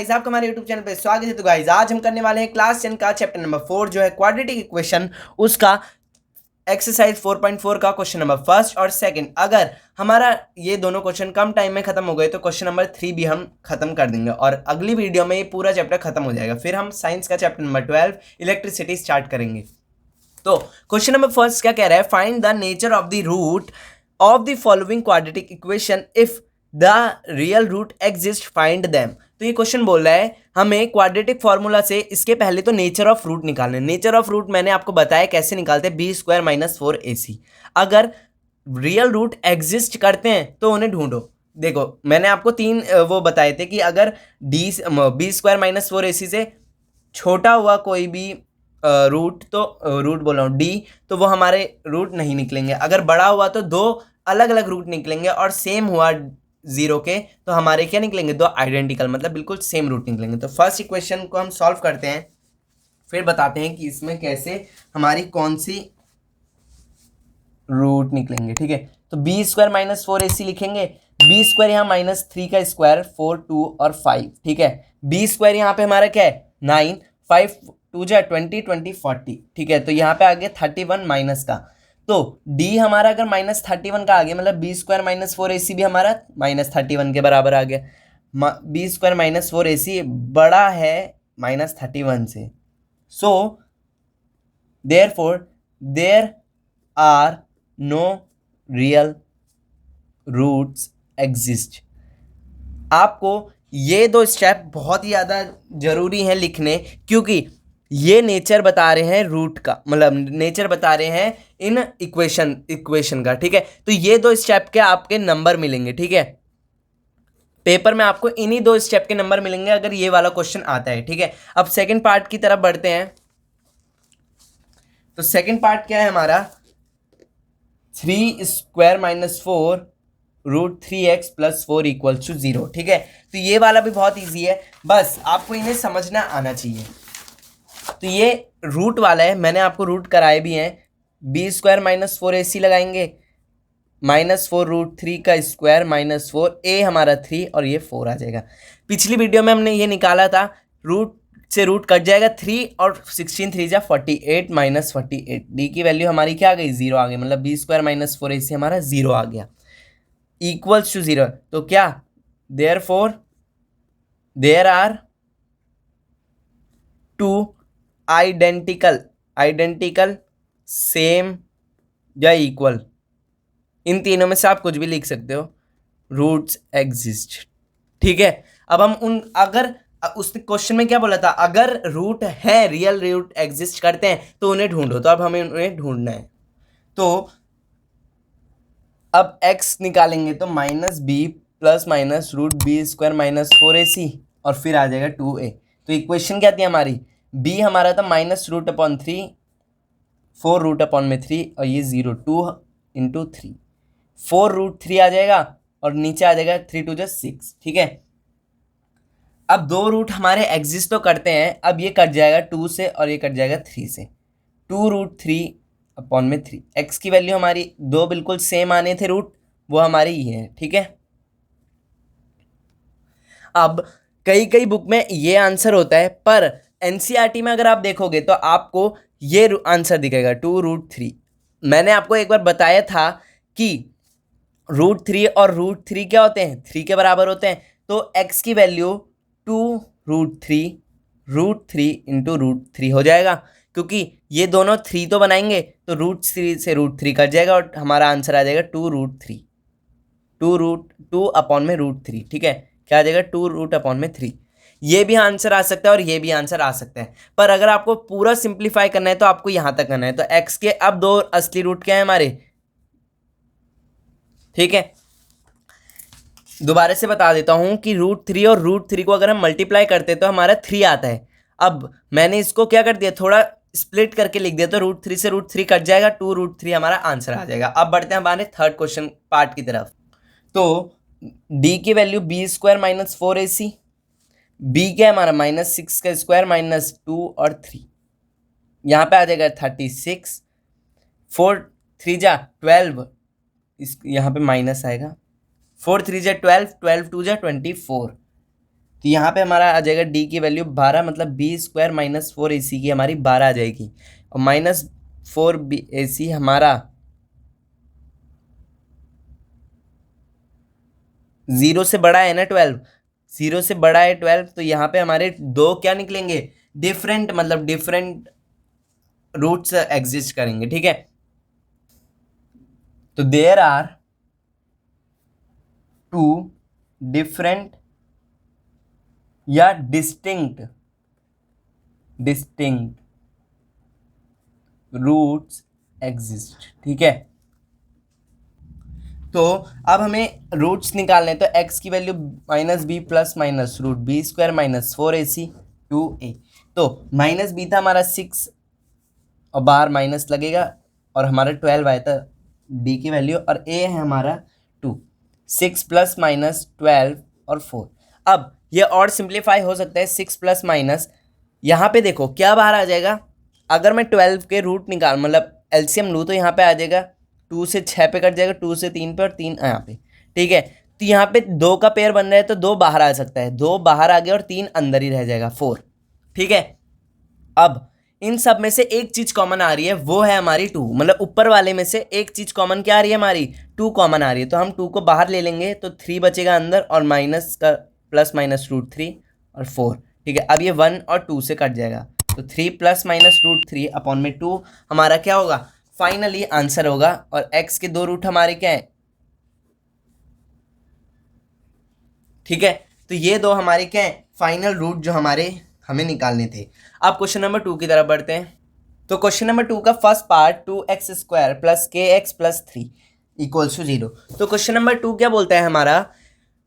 Guys, आपका हमारे YouTube channel पे स्वागत है। तो गाइस आज हम करने वाले हैं क्लास 10 का चैप्टर नंबर 4 जो है क्वाड्रेटिक इक्वेशन, उसका एक्सरसाइज 4.4 का क्वेश्चन नंबर फर्स्ट और सेकंड। अगर हमारा ये दोनों क्वेश्चन कम टाइम में खत्म हो गए तो क्वेश्चन नंबर 3 भी हम खत्म कर देंगे और अगली वीडियो में ये पूरा चैप्टर खत्म हो जाएगा। फिर हम साइंस का चैप्टर नंबर 12 इलेक्ट्रिसिटी स्टार्ट करेंगे। तो क्वेश्चन नंबर फर्स्ट क्या कह रहा है, find the nature of the root of the following quadratic equation if the real root exist find them. तो ये क्वेश्चन बोल रहा है हमें क्वाड्रेटिक फॉर्मूला से इसके पहले तो नेचर ऑफ रूट निकालना है। नेचर ऑफ रूट मैंने आपको बताया कैसे निकालते हैं, बी² - 4ac। अगर रियल रूट एग्जिस्ट करते हैं तो उन्हें ढूंढो। देखो मैंने आपको तीन वो बताए थे कि अगर बी² - 4ac से छोटा हुआ कोई भी रूट, तो रूट बोल रहा हूँ डी, तो वो हमारे रूट नहीं निकलेंगे। अगर बड़ा हुआ तो दो अलग अलग रूट निकलेंगे और सेम हुआ जीरो के तो हमारे क्या निकलेंगे, दो आइडेंटिकल, मतलब बिल्कुल सेम रूट निकलेंगे। तो फर्स्ट इक्वेशन को हम सॉल्व करते हैं, फिर बताते हैं कि इसमें कैसे हमारी कौन सी रूट निकलेंगे। ठीक है, तो बी² - 4ac लिखेंगे। बी² यहाँ -3 का स्क्वायर, 4, 2 और 5। ठीक है, बी² यहाँ पे हमारा क्या है 9, 5 2 जा 20, 20 40। ठीक है, तो यहाँ पे आ गया 31 माइनस का। तो d हमारा अगर -31 का आ गया, मतलब बी² - 4ac भी हमारा -31 के बराबर आ गया। बी² - 4ac बड़ा है -31 से। So therefore there are no real roots exist. आपको ये दो स्टेप बहुत ही ज़्यादा ज़रूरी हैं लिखने, क्योंकि ये नेचर बता रहे हैं रूट का, मतलब नेचर बता रहे हैं इन इक्वेशन का। ठीक है, तो ये दो स्टेप के आपके नंबर मिलेंगे। ठीक है, पेपर में आपको इन्हीं दो स्टेप के नंबर मिलेंगे अगर ये वाला क्वेश्चन आता है। ठीक है, अब सेकंड पार्ट की तरफ बढ़ते हैं। तो सेकंड पार्ट क्या है हमारा, 3² - 4 √3x + 4 = 0। ठीक है, तो ये वाला भी बहुत इजी है, बस आपको इन्हें समझना आना चाहिए। तो ये रूट वाला है, मैंने आपको रूट कराए भी हैं। बी² - 4ac लगाएंगे, -4 √3 का स्क्वायर -4, a हमारा 3 और ये 4 आ जाएगा। पिछली वीडियो में हमने ये निकाला था, रूट से रूट कट जाएगा, 3 और 16 3 जा 48 -48। डी की वैल्यू हमारी क्या आ गई, 0 आ गई, मतलब बी² - 4ac हमारा 0 आ गया, = 0। तो क्या therefore there are two identical same या इक्वल, इन तीनों में से आप कुछ भी लिख सकते हो, रूट्स एग्जिस्ट। ठीक है, अब हम अगर उस क्वेश्चन में क्या बोला था, अगर रूट है, रियल रूट एग्जिस्ट करते हैं तो उन्हें ढूंढो। तो अब हमें उन्हें ढूंढना है। तो अब x निकालेंगे तो -b ± √b² - 4ac और फिर आ जाएगा 2a। तो इक्वेशन क्या थी हमारी, b हमारा था -√3, 4√3 और ये 0, 2 × 3, 4√3 आ जाएगा और नीचे आ जाएगा 3 2 जा 6। ठीक है, अब दो रूट हमारे एग्जिस्ट तो करते हैं, अब ये कट जाएगा 2 से और ये कट जाएगा 3 से, 2√3/3। x की वैल्यू हमारी दो बिल्कुल सेम आने थे रूट, वो हमारे ये है। ठीक है, अब कई बुक में ये आंसर होता है, पर एनसीईआरटी में अगर आप देखोगे तो आपको ये आंसर दिखेगा 2√3। मैंने आपको एक बार बताया था कि √3 और √3 क्या होते हैं, 3 के बराबर होते हैं। तो x की वैल्यू 2√3 √3 × √3 हो जाएगा, क्योंकि ये दोनों 3 तो बनाएंगे तो √3 से √3 कट जाएगा और हमारा आंसर आ जाएगा 2√3, 2/√3। ठीक है, क्या आ जाएगा 2√3। ये भी आंसर आ सकता है और ये भी आंसर आ सकता है, पर अगर आपको पूरा सिंप्लीफाई करना है तो आपको यहां तक करना है। तो x के अब दो असली रूट क्या है हमारे। ठीक है, दोबारा से बता देता हूं कि √3 और √3 को अगर हम मल्टीप्लाई करते तो हमारा 3 आता है। अब मैंने इसको क्या कर दिया, थोड़ा स्प्लिट करके लिख दिया, तो √3 से √3 कट जाएगा, 2√3 हमारा आंसर आ जाएगा। अब बढ़ते हैं हमारे थर्ड क्वेश्चन पार्ट की तरफ। तो d की वैल्यू बी² - 4ac, b क्या है हमारा -6 का स्क्वायर -2 और 3, यहाँ पे आ जाएगा 36, 4 3 जा 12, इस यहाँ पे माइनस आएगा, 4 3 जा 12, 12 2 जा 24। तो यहाँ पे हमारा आ जाएगा डी की वैल्यू 12, मतलब बी स्क्वायर माइनस 4ac की हमारी 12 आ जाएगी, और माइनस 4ac हमारा 0 से बड़ा है ना 12, 0 से बड़ा है 12, तो यहाँ पे हमारे दो क्या निकलेंगे, डिफरेंट, मतलब डिफरेंट रूट्स एग्जिस्ट करेंगे, ठीक है। तो देयर आर टू डिफरेंट या डिस्टिंक्ट डिस्टिंक्ट रूट्स एग्जिस्ट, ठीक है। तो अब हमें रूट्स निकालने हैं, तो x की value minus b plus minus root b square minus 4ac 2a। तो माइनस बी था हमारा 6 और बाहर माइनस लगेगा, और हमारा 12 आया था डी की वैल्यू, और a है हमारा 2, 6 प्लस माइनस 12 और 4। अब ये और सिंप्लीफाई हो सकता है, 6 प्लस माइनस, यहाँ पे देखो क्या बाहर आ जाएगा, अगर मैं 12 के रूट निकाल मतलब एलसीएम लूँ तो यहाँ पे आ जाएगा 2 से 6 पे कट जाएगा, 2 से 3 पे और 3 यहाँ पे, ठीक है। तो यहाँ पे 2 का पेयर बन रहा है तो 2 बाहर आ सकता है, 2 बाहर आ गया और 3 अंदर ही रह जाएगा 4, ठीक है। अब इन सब में से एक चीज कॉमन आ रही है, वो है हमारी 2, मतलब ऊपर वाले में से एक चीज कॉमन क्या आ रही है, हमारी 2 कॉमन आ रही है, तो हम 2 को बाहर ले लेंगे तो 3 बचेगा अंदर, और माइनस का प्लस माइनस रूट 3 और 4, ठीक है। अब ये 1 और 2 से कट जाएगा, तो 3 प्लस माइनस रूट 3 अपॉन में 2 हमारा क्या होगा, फाइनली आंसर होगा। और x के दो रूट हमारे क्या है, ठीक है। तो ये दो हमारे क्या है, फाइनल रूट जो हमारे हमें निकालने थे। अब क्वेश्चन नंबर 2 की तरफ बढ़ते हैं। तो क्वेश्चन नंबर 2 का first part 2x square plus k x plus 3 equals to 0। तो क्वेश्चन नंबर 2 क्या बोलता है हमारा,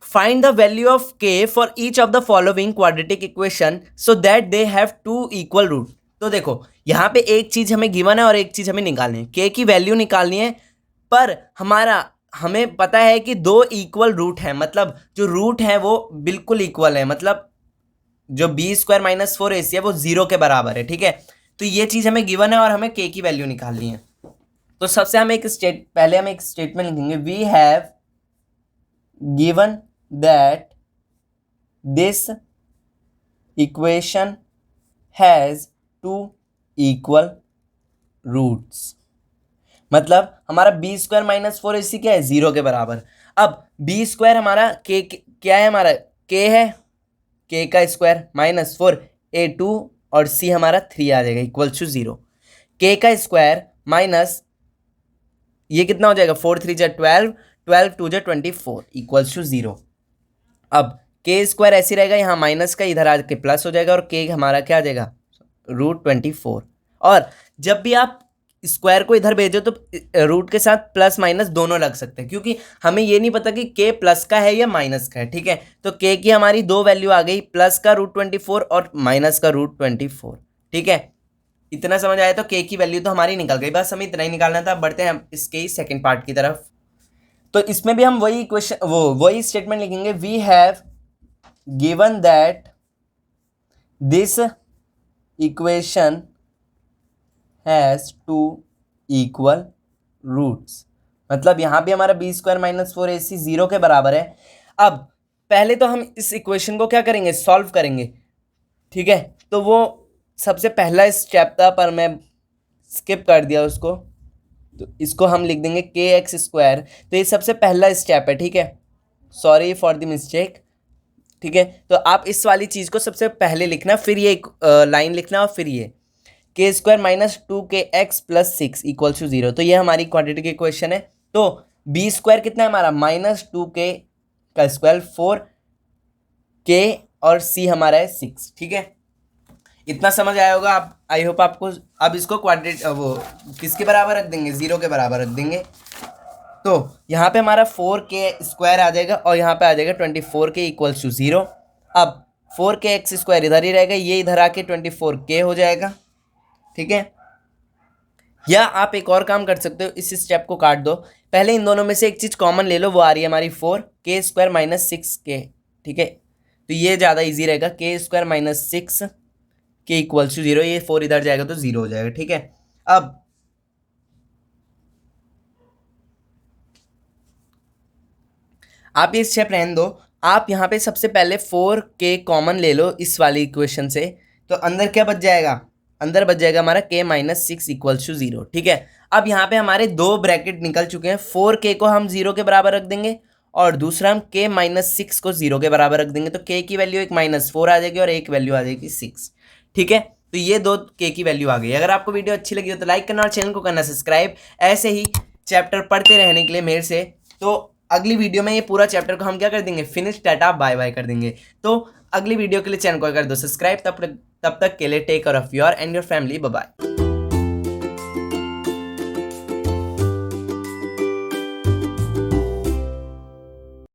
find the value of k for each of the following quadratic equation so that they have two equal root. तो देखो यहाँ पे एक चीज हमें गिवन है और एक चीज हमें निकालनी है, k की वैल्यू निकालनी है, पर हमें पता है कि दो इक्वल रूट है, मतलब जो रूट है वो बिल्कुल इक्वल है, मतलब जो बी स्क्वायर माइनस 4ac है वो 0 के बराबर है, ठीक है। तो ये चीज हमें गिवन है और हमें k की वैल्यू निकालनी है। तो सबसे हम पहले हम एक स्टेटमेंट लिखेंगे, we have given that this equation has two equal roots, मतलब हमारा बी स्क्वायर माइनस 4ac क्या है, 0 के बराबर। अब बी स्क्वायर हमारा क्या है, हमारा k है, k का स्क्वायर माइनस 4a2 और c हमारा 3 आ जाएगा इक्वल टू 0। k का स्क्वायर माइनस ये कितना हो जाएगा, 4 3 जा 12, 12 2 जा 24 इक्वल्स टू 0। अब k स्क्वायर ऐसे रहेगा, यहाँ माइनस का इधर आके प्लस हो जाएगा, और k हमारा क्या आ जाएगा, रूट 24। और जब भी आप स्क्वायर को इधर भेजो तो रूट के साथ प्लस माइनस दोनों लग सकते हैं, क्योंकि हमें ये नहीं पता कि k प्लस का है या माइनस का है, ठीक है। तो k की हमारी दो वैल्यू आ गई, प्लस का रूट 24 और माइनस का रूट 24, ठीक है। इतना समझ आया, तो k की वैल्यू तो हमारी निकल गई, बस हमें इतना ही निकालना था। बढ़ते हैं हम इसके ही सेकेंड पार्ट की तरफ। तो इसमें भी हम वही क्वेश्चन वही स्टेटमेंट लिखेंगे, we have given that this equation has two equal roots, मतलब यहाँ भी हमारा बी स्क्वायर माइनस 4ac 0 के बराबर है। अब पहले तो हम इस इक्वेशन को क्या करेंगे, सॉल्व करेंगे, ठीक है। तो वो सबसे पहला स्टेप था, पर मैं स्किप कर दिया उसको, तो इसको हम लिख देंगे के एक्स स्क्वायर। तो ये सबसे पहला स्टेप है, ठीक है, सॉरी फॉर द मिस्टेक, ठीक है। तो आप इस वाली चीज़ को सबसे पहले लिखना, फिर ये एक लाइन लिखना, और फिर ये k square minus 2kx plus 6 equal to 0। तो ये हमारी क्वाड्रेटिक इक्वेशन है। तो बी स्क्वायर कितना है हमारा, माइनस 2k का स्क्वायर 4k और c हमारा है 6, ठीक है। इतना समझ आया होगा आप, आई होप आपको। अब इसको क्वाड्रेट वो किसके बराबर रख देंगे, 0 के बराबर रख देंगे। तो यहाँ पे हमारा 4k स्क्वायर आ जाएगा, और यहाँ पे आ जाएगा 24k इक्वल्स टू 0। अब 4kx स्क्वायर इधर ही रहेगा, ये इधर आके 24k हो जाएगा, ठीक है। या आप एक और काम कर सकते हो, इस स्टेप को काट दो, पहले इन दोनों में से एक चीज़ कॉमन ले लो, वो आ रही है हमारी 4k स्क्वायर माइनस 6k, ठीक है। तो ये ज़्यादा इजी रहेगा, k स्क्वायर माइनस 6 के इक्वल्स टू 0, ये 4 इधर जाएगा तो 0 हो जाएगा, ठीक है। अब आप ये स्टेप रहने दो, आप यहाँ पे सबसे पहले 4k कॉमन ले लो इस वाली इक्वेशन से, तो अंदर क्या बच जाएगा, अंदर बच जाएगा हमारा k माइनस 6 इक्वल्स टू 0। ठीक है, अब यहाँ पे हमारे दो ब्रैकेट निकल चुके हैं, 4k को हम 0 के बराबर रख देंगे और दूसरा हम k माइनस 6 को 0 के बराबर रख देंगे, तो k की वैल्यू एक -4 आ जाएगी और एक वैल्यू आ जाएगी 6। ठीक है, तो ये दो k की वैल्यू आ गई। अगर आपको वीडियो अच्छी लगी हो तो लाइक करना और चैनल को करना सब्सक्राइब, ऐसे ही चैप्टर पढ़ते रहने के लिए मेरे से। तो अगली वीडियो में ये पूरा चैप्टर को हम क्या कर देंगे, फिनिश, टाटा बाय बाय कर देंगे। तो अगली वीडियो के लिए चैनल को कर दो सब्सक्राइब। तब तक के लिए take care of your and your family, bye bye.